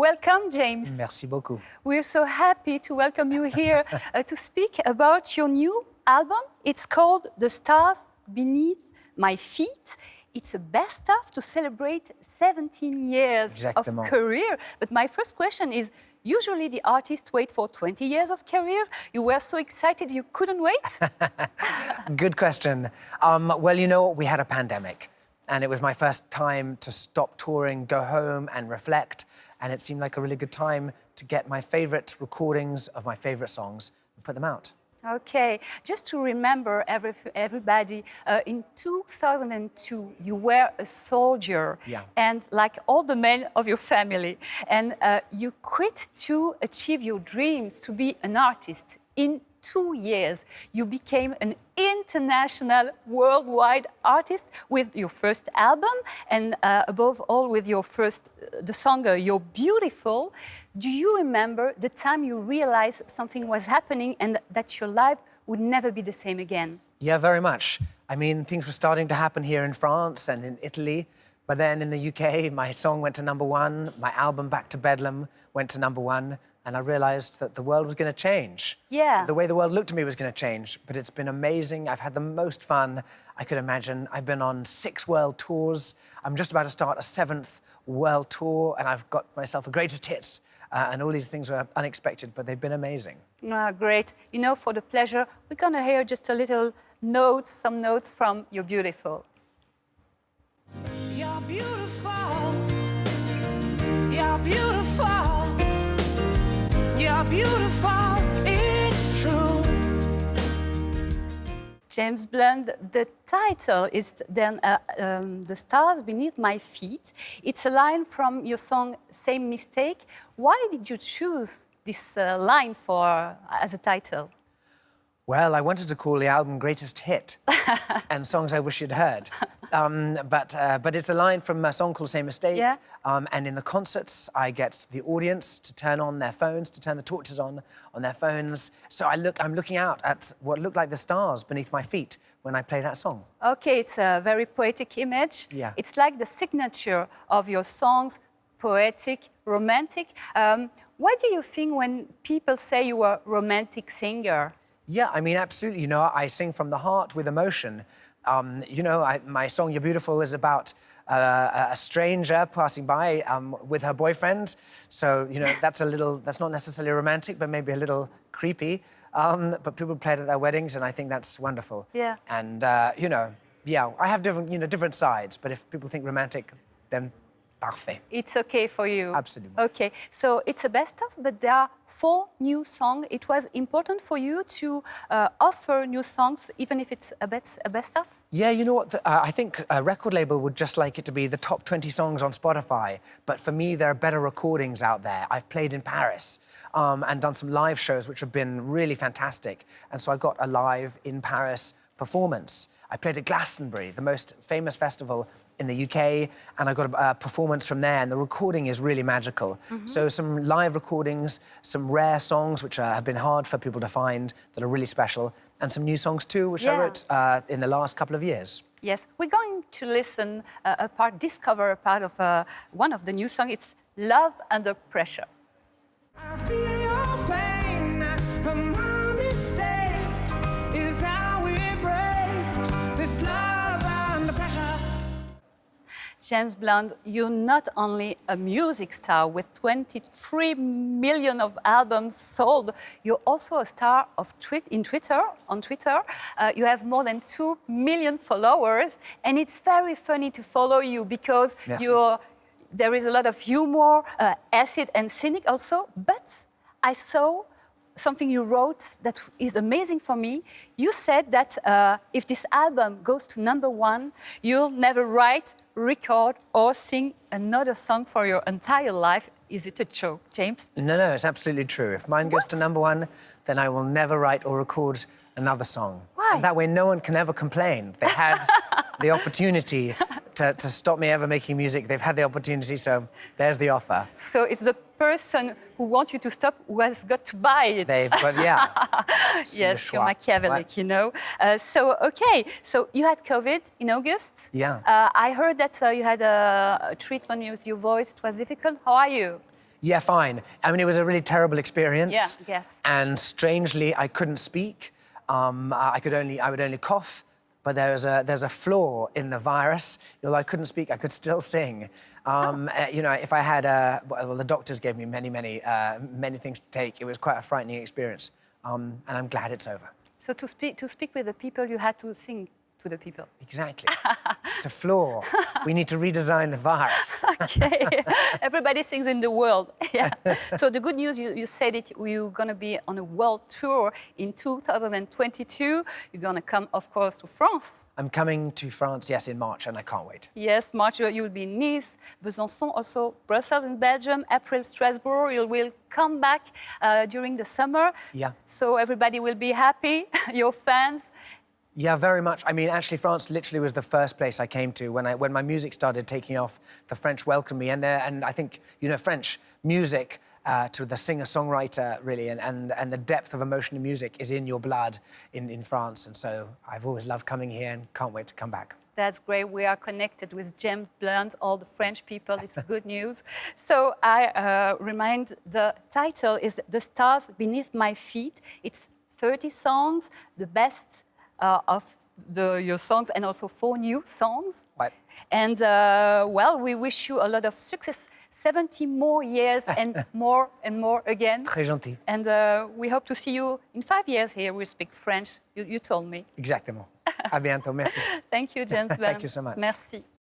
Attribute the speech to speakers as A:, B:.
A: Welcome, James.
B: Merci beaucoup.
A: We're so happy to welcome you here to speak about your new album. It's called The Stars Beneath My Feet. It's a best-of to celebrate 17 years of career. But my first question is, usually the artists wait for 20 years of career. You were so excited you couldn't wait?
B: Good question. Well, you know, we had a pandemic, and it was my first time to stop touring, go home and reflect, and it seemed like a really good time to get my favorite recordings of my favorite songs and put them out.
A: Okay, just to remember everybody, in 2002 you were a soldier, and like all the men of your family, and you quit to achieve your dreams to be an artist. In 2 years, you became an international, worldwide artist with your first album, and above all with your first, the song Youre Beautiful. Do you remember the time you realized something was happening and that your life would never be the same again?
B: Yeah, very much. I mean, things were starting to happen here in France and in Italy, but then in the UK, my song went to #1, my album Back to Bedlam went to #1, and I realized that the world was going to change.
A: Yeah.
B: The way the world looked at me was going to change, but it's been amazing. I've had the most fun I could imagine. I've been on 6 world tours. I'm just about to start a 7th world tour, and I've got myself a greatest hits. And all these things were unexpected, but they've been amazing.
A: Ah, great. You know, for the pleasure, we're going to hear just a little note, some notes from Youre Beautiful.
C: You're beautiful. You're beautiful. You're beautiful, it's true.
A: James Blunt, the title is then The Stars Beneath My Feet. It's a line from your song Same Mistake. Why did you choose this line as a title?
B: Well, I wanted to call the album Greatest Hit and Songs I Wish You'd Heard. But it's a line from a song called Same Mistake.
A: Yeah.
B: And in the concerts, I get the audience to turn on their phones, to turn the torches on their phones. So I'm looking out at what look like the stars beneath my feet when I play that song.
A: Okay, it's a very poetic image.
B: Yeah.
A: It's like the signature of your songs, poetic, romantic. What do you think when people say you are a romantic singer?
B: Yeah, I mean, absolutely. You know, I sing from the heart with emotion. You know, my song Youre Beautiful is about a stranger passing by with her boyfriend. So, you know, that's not necessarily romantic, but maybe a little creepy. But people play it at their weddings, and I think that's wonderful.
A: Yeah.
B: And, you know, yeah, I have different sides, but if people think romantic, then parfait.
A: It's okay for you?
B: Absolutely.
A: Okay, so it's a best-of, but there are 4 new songs. It was important for you to offer new songs, even if it's a best-of?
B: Yeah, you know what? I think a record label would just like it to be the top 20 songs on Spotify. But for me, there are better recordings out there. I've played in Paris and done some live shows, which have been really fantastic. And so I got a live in Paris performance. I played at Glastonbury, the most famous festival in the UK, and I got a performance from there, and the recording is really magical. So some live recordings, some rare songs which have been hard for people to find that are really special, and some new songs too, which I wrote in the last couple of years.
A: Yes, we're going to listen discover a part of one of the new songs. It's Love Under Pressure.
C: I feel your pain from my mistakes is how it breaks this love under pressure.
A: James Blunt, you're not only a music star with 23 million of albums sold, you're also a star of on Twitter. You have more than 2 million followers, and it's very funny to follow you because there is a lot of humor, acid and cynic also, but I saw something you wrote that is amazing for me. You said that if this album goes to #1, you'll never write, record or sing another song for your entire life. Is it a joke, James?
B: No, it's absolutely true. If mine goes to #1, then I will never write or record another song.
A: Why?
B: And that way no one can ever complain. They had the opportunity to stop me ever making music. They've had the opportunity, so there's the offer.
A: So it's the person who wants you to stop who has got to buy it.
B: But yeah.
A: Yes, you're Machiavellic, you know. Okay, so you had COVID in August.
B: Yeah.
A: I heard that you had a treatment with your voice. It was difficult. How are you?
B: Yeah, fine. I mean, it was a really terrible experience.
A: Yeah, yes.
B: And strangely, I couldn't speak. I would only cough. But there's a flaw in the virus. Although I couldn't speak, I could still sing. You know, if I had well, the doctors gave me many things to take. It was quite a frightening experience. And I'm glad it's over.
A: So to speak with the people, you had to sing to the people.
B: Exactly. It's a flaw. We need to redesign the virus.
A: Okay. Everybody sings in the world. Yeah. So the good news, you said it, you're going to be on a world tour in 2022. You're going to come, of course, to France.
B: I'm coming to France, yes, in March, and I can't wait.
A: Yes, March, you will be in Nice, Besançon, also Brussels in Belgium, April, Strasbourg. You will come back during the summer.
B: Yeah.
A: So everybody will be happy, your fans.
B: Yeah, very much. I mean, actually, France literally was the first place I came to when my music started taking off. The French welcomed me, and I think, you know, French music to the singer-songwriter, really, and the depth of emotion in music is in your blood in France. And so I've always loved coming here and can't wait to come back.
A: That's great. We are connected with James Blunt, all the French people. It's good news. So I remind the title is The Stars Beneath My Feet. It's 30 songs, the best of your songs, and also 4 new songs.
B: Right.
A: And well, we wish you a lot of success, 70 more years and more again.
B: Très gentil.
A: And we hope to see you in 5 years here. We speak French, you told me.
B: Exactement. À bientôt. Merci.
A: Thank you, James Blunt.
B: Thank you so much.
A: Merci.